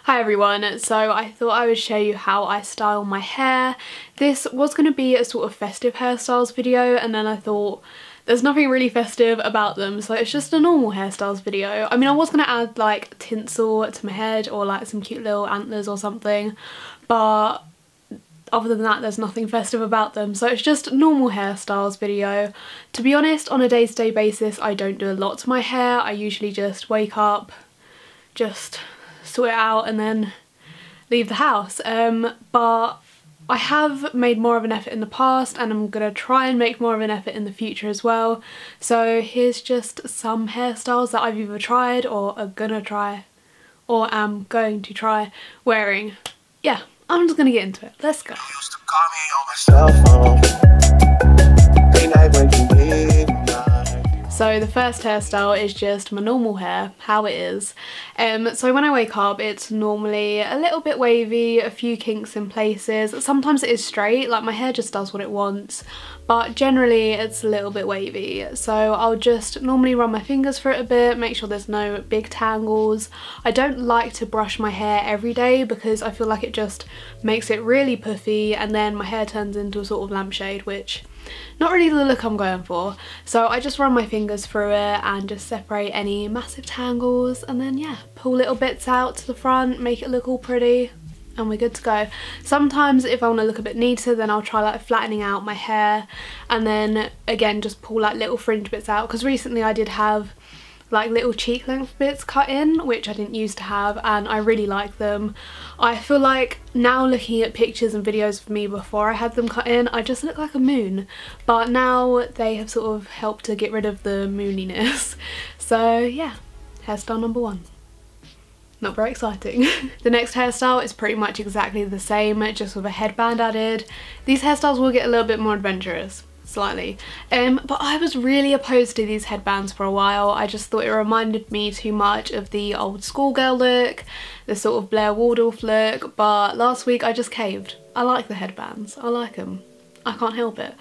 Hi everyone, so I thought I would show you how I style my hair. This was going to be a sort of festive hairstyles video, and then I thought there's nothing really festive about them, so it's just a normal hairstyles video. I mean, I was going to add like tinsel to my head or like some cute little antlers or something, but other than that there's nothing festive about them, so it's just a normal hairstyles video. To be honest, on a day-to-day basis I don't do a lot to my hair. I usually just wake up, just sort it out and then leave the house, but I have made more of an effort in the past and I'm gonna try and make more of an effort in the future as well. So here's just some hairstyles that I've either tried or are gonna try or am going to try wearing. Yeah, I'm just gonna get into it. Let's go. So the first hairstyle is just my normal hair, how it is. So when I wake up it's normally a little bit wavy, a few kinks in places. Sometimes it is straight, like my hair just does what it wants, but generally it's a little bit wavy. So I'll just normally run my fingers through it a bit, make sure there's no big tangles. I don't like to brush my hair every day because I feel like it just makes it really puffy and then my hair turns into a sort of lampshade, which not really the look I'm going for. So I just run my fingers through it and just separate any massive tangles and then yeah, pull little bits out to the front, make it look all pretty, and we're good to go. Sometimes if I want to look a bit neater then I'll try like flattening out my hair and then again just pull like little fringe bits out, because recently I did have like little cheek length bits cut in, which I didn't used to have, and I really like them. I feel like now looking at pictures and videos of me before I had them cut in, I just look like a moon, but now they have sort of helped to get rid of the mooniness. So yeah, hairstyle number one. Not very exciting. The next hairstyle is pretty much exactly the same, just with a headband added. These hairstyles will get a little bit more adventurous. Slightly. But I was really opposed to these headbands for a while. I just thought it reminded me too much of the old schoolgirl look, the sort of Blair Waldorf look, but last week I just caved. I like the headbands, I like them. I can't help it.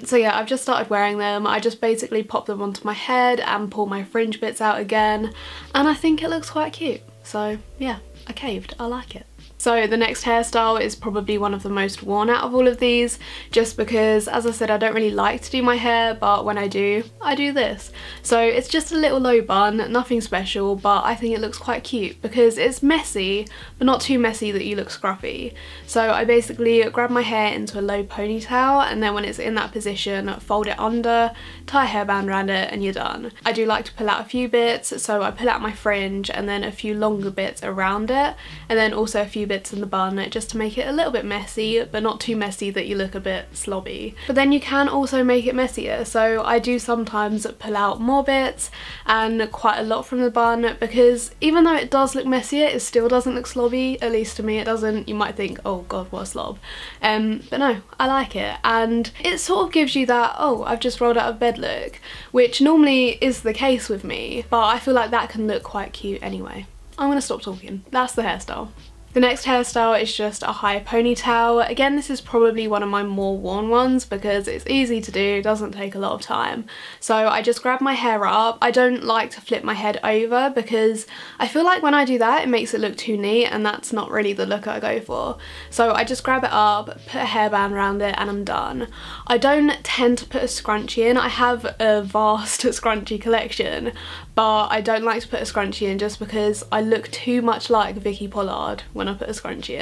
So yeah, I've just started wearing them. I just basically pop them onto my head and pull my fringe bits out again, and I think it looks quite cute. So yeah, I caved, I like it. So the next hairstyle is probably one of the most worn out of all of these, just because, as I said, I don't really like to do my hair, but when I do this. So it's just a little low bun, nothing special, but I think it looks quite cute because it's messy, but not too messy that you look scruffy. So I basically grab my hair into a low ponytail, and then when it's in that position, fold it under, tie a hairband around it, and you're done. I do like to pull out a few bits, so I pull out my fringe and then a few longer bits around it, and then also a few bits in the bun just to make it a little bit messy, but not too messy that you look a bit slobby. But then you can also make it messier, so I do sometimes pull out more bits and quite a lot from the bun, because even though it does look messier, it still doesn't look slobby. At least to me it doesn't. You might think, oh god, what a slob, but no, I like it, and it sort of gives you that, oh, I've just rolled out of bed look, which normally is the case with me, but I feel like that can look quite cute anyway. I'm gonna stop talking. That's the hairstyle. The next hairstyle is just a high ponytail. Again, this is probably one of my more worn ones because it's easy to do, doesn't take a lot of time. So I just grab my hair up. I don't like to flip my head over because I feel like when I do that it makes it look too neat, and that's not really the look I go for. So I just grab it up, put a hairband around it, and I'm done. I don't tend to put a scrunchie in. I have a vast scrunchie collection, but I don't like to put a scrunchie in just because I look too much like Vicky Pollard when I put a scrunchie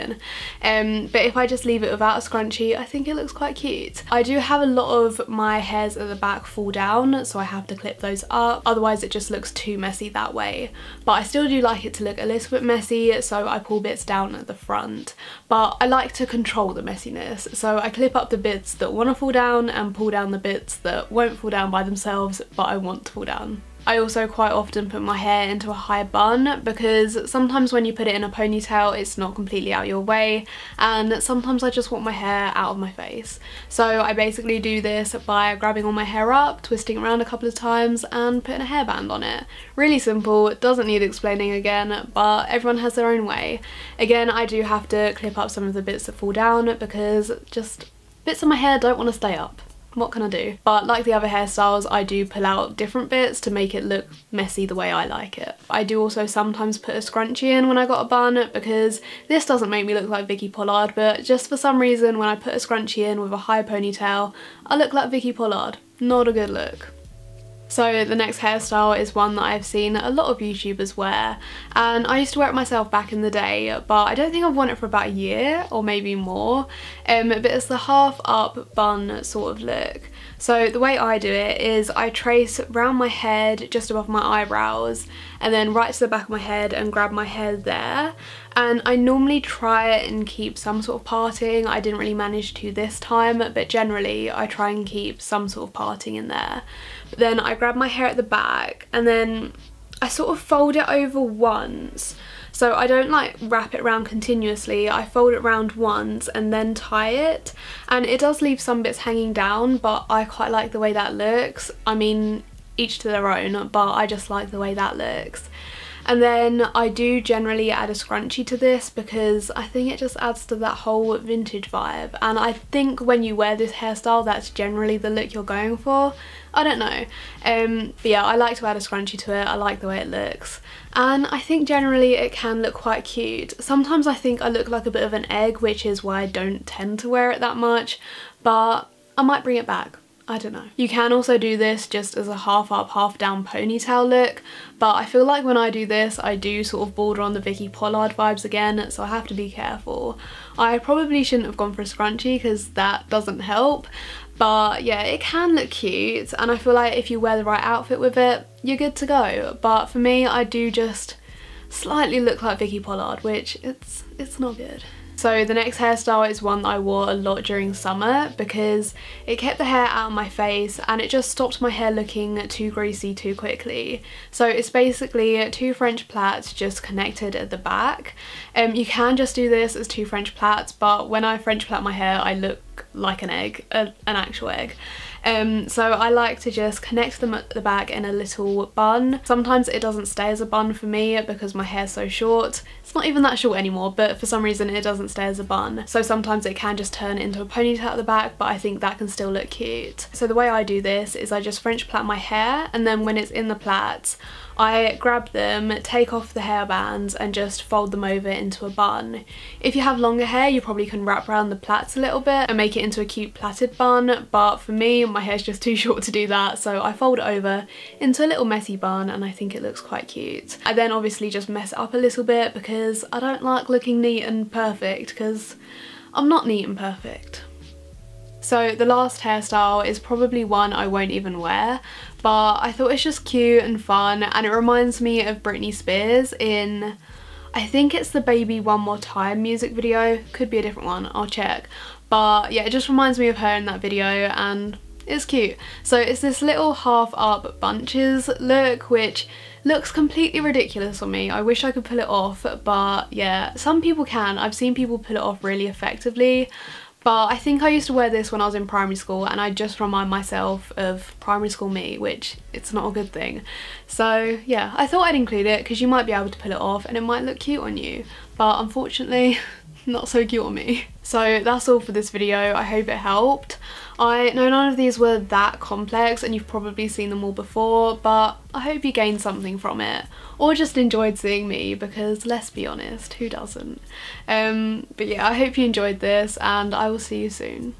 in. But if I just leave it without a scrunchie, I think it looks quite cute. I do have a lot of my hairs at the back fall down, so I have to clip those up, otherwise it just looks too messy that way. But I still do like it to look a little bit messy, so I pull bits down at the front. But I like to control the messiness, so I clip up the bits that want to fall down and pull down the bits that won't fall down by themselves but I want to fall down. I also quite often put my hair into a high bun because sometimes when you put it in a ponytail it's not completely out your way, and sometimes I just want my hair out of my face. So I basically do this by grabbing all my hair up, twisting it around a couple of times and putting a hairband on it. Really simple, it doesn't need explaining again, but everyone has their own way. Again, I do have to clip up some of the bits that fall down because just bits of my hair don't want to stay up. what can I do? But like the other hairstyles, I do pull out different bits to make it look messy the way I like it. I do also sometimes put a scrunchie in when I got a bun, because this doesn't make me look like Vicky Pollard, but just for some reason when I put a scrunchie in with a high ponytail, I look like Vicky Pollard. Not a good look. So the next hairstyle is one that I've seen a lot of YouTubers wear, and I used to wear it myself back in the day, but I don't think I've worn it for about a year or maybe more, but it's the half up bun sort of look. So the way I do it is I trace round my head just above my eyebrows and then right to the back of my head and grab my hair there. And I normally try and keep some sort of parting. I didn't really manage to this time, but generally I try and keep some sort of parting in there. But then I grab my hair at the back and then I sort of fold it over once. So I don't like wrap it around continuously, I fold it around once and then tie it. And it does leave some bits hanging down, but I quite like the way that looks. I mean, each to their own, but I just like the way that looks. And then I do generally add a scrunchie to this because I think it just adds to that whole vintage vibe, and I think when you wear this hairstyle that's generally the look you're going for. I don't know, but yeah, I like to add a scrunchie to it. I like the way it looks, and I think generally it can look quite cute. Sometimes I think I look like a bit of an egg, which is why I don't tend to wear it that much, but I might bring it back. I don't know. You can also do this just as a half up, half down ponytail look, but I feel like when I do this, I do sort of border on the Vicky Pollard vibes again, so I have to be careful. I probably shouldn't have gone for a scrunchie because that doesn't help, but yeah, it can look cute, and I feel like if you wear the right outfit with it, you're good to go. But for me, I do just slightly look like Vicky Pollard, which it's not good. So the next hairstyle is one that I wore a lot during summer because it kept the hair out of my face and it just stopped my hair looking too greasy too quickly. So it's basically two French plaits just connected at the back. You can just do this as two French plaits, but when I French plait my hair I look like an egg, an actual egg. So I like to just connect them at the back in a little bun. Sometimes it doesn't stay as a bun for me because my hair's so short. It's not even that short anymore, but for some reason it doesn't stay as a bun. So sometimes it can just turn into a ponytail at the back, but I think that can still look cute. So the way I do this is I just French plait my hair, and then when it's in the plaits, I grab them, take off the hairbands and just fold them over into a bun. If you have longer hair, you probably can wrap around the plaits a little bit and make it into a cute plaited bun, but for me, my hair's just too short to do that, so I fold it over into a little messy bun and I think it looks quite cute. I then obviously just mess it up a little bit because I don't like looking neat and perfect because I'm not neat and perfect. So the last hairstyle is probably one I won't even wear, but I thought it's just cute and fun, and it reminds me of Britney Spears in, I think it's the Baby One More Time music video, could be a different one, I'll check. But yeah, it just reminds me of her in that video and it's cute. So it's this little half up bunches look, which looks completely ridiculous on me. I wish I could pull it off, but yeah, some people can. I've seen people pull it off really effectively. But I think I used to wear this when I was in primary school and I just remind myself of primary school me, which it's not a good thing. So yeah, I thought I'd include it because you might be able to pull it off and it might look cute on you. But unfortunately, not so cute on me. So that's all for this video. I hope it helped. I know none of these were that complex and you've probably seen them all before, but I hope you gained something from it or just enjoyed seeing me, because let's be honest, who doesn't? But yeah, I hope you enjoyed this and I will see you soon.